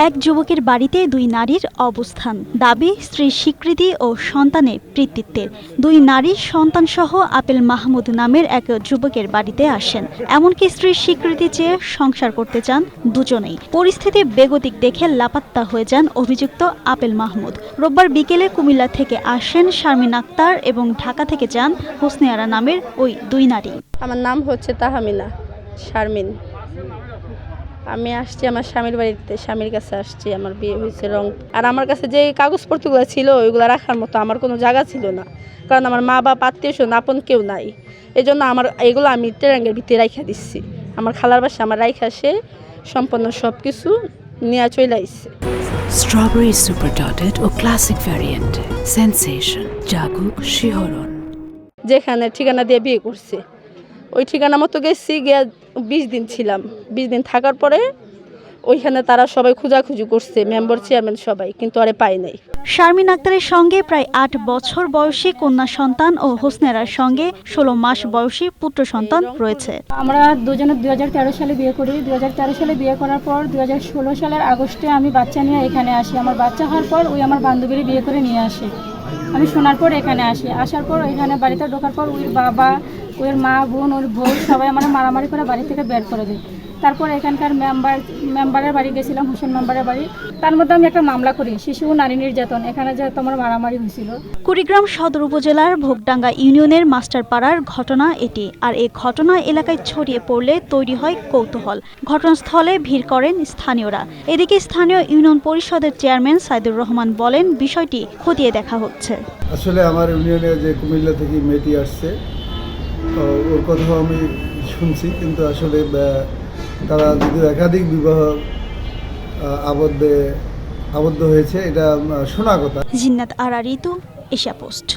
এক যুবকের বাড়িতে দুই নারীর অবস্থান, দাবি স্ত্রীর স্বীকৃতি ও সন্তানের পিতৃত্বের। দুই নারী সন্তানসহ আপেল মাহমুদ নামের এক যুবকের বাড়িতে আসেন। এমনকি স্ত্রীর স্বীকৃতি চেয়ে সংসার করতে চান দুজনেই। পরিস্থিতি বেগতিক দেখে লাপাত্তা হয়ে যান অভিযুক্ত আপেল মাহমুদ। রোববার বিকেলে কুমিল্লা থেকে আসেন শারমিন আক্তার এবং ঢাকা থেকে যান হোসনে আরা নামের ওই দুই নারী। আমার নাম হচ্ছে তাহমিনা শারমিন। আমি আসছি আমার স্বামীর বাড়িতে, স্বামীর কাছে আসছি। আমার বিয়ে হয়েছে রং। আর আমার কাছে যে কাগজপত্রগুলো ছিল ওইগুলো রাখার মতো আমার কোনো জায়গা ছিল না, কারণ আমার মা বাবা আত্মীয় স্বজন আপন কেউ নাই। এই জন্য এগুলো আমি ট্রেঙ্গের ভিতরে রাইখা দিচ্ছি। আমার খালার বাসা আমার রাইখা সে সম্পূর্ণ সব কিছু নিয়ে চলে আসছে। স্ট্রবেরি সুপার ডটেড ও ক্লাসিক ভ্যারিয়েন্ট সেন্সেশন জাগুক শিহরণ। যেখানে ঠিকানা দিয়ে বিয়ে করছে ওই ঠিকানা মতো গেছি, গিয়ে 20 দিন ছিলাম। 20 দিন থাকার পরে ওইখানে তারা সবাই খোঁজাখুঁজি করছে, মেম্বার চেয়ারম্যান সবাই, কিন্তু আরে পাই নাই। শারমিন আক্তারের সঙ্গে প্রায় 8 বছর বয়সী কন্যা সন্তান ও হোসনেরার সঙ্গে 16 মাস বয়সী পুত্র সন্তান রয়েছে। আমরা দুজনে 2013 সালে বিয়ে করি। 2013 সালে বিয়ে করার পর 2016 সালের আগস্টে আমি বাচ্চা নিয়ে এখানে আসি। আমার বাচ্চা হওয়ার পর ওই আমার বান্ধবীর বিয়ে করে নিয়ে আসে। আমি শোনার পর এখানে আসি। আসার পর এখানে বাড়িতে ঢোকার পর ওর বাবা, ওর মা, বোন, ওর বউ সবাই আমার মারামারি করে বাড়ি থেকে বের করে দেয়। তারপর এখানকার মেম্বারের বাড়ি গেছিলাম, হোসেন মেম্বারের বাড়ি। তার মধ্যে আমি একটা মামলা করি, শিশু ও নারী নির্যাতন। এখানে যে তোমার মারামারি হয়েছিল। কুড়িগ্রাম সদর উপজেলার ভোগডাঙ্গা ইউনিয়নের মাস্টারপাড়ার ঘটনা এটি। আর এই ঘটনা এলাকায় ছড়িয়ে পড়লে তৈরি হয় কৌতূহল। ঘটনাস্থলে ভিড় করেন স্থানীয়রা। এদিকে স্থানীয় ইউনিয়ন পরিষদের চেয়ারম্যান সাইদুর রহমান বলেন, বিষয়টি খতিয়ে দেখা হচ্ছে। আসলে আমার ইউনিয়নে যে কুমিল্লা থেকে মেয়েটি আসছে, ওর কথাও আমি শুনছি, কিন্তু আসলে তারা যদিও একাধিক বিবাহ আবদ্ধ হয়েছে, এটা শোনা কথা। জিন্নাত আরা ঋতু, এশিয়া পোস্ট।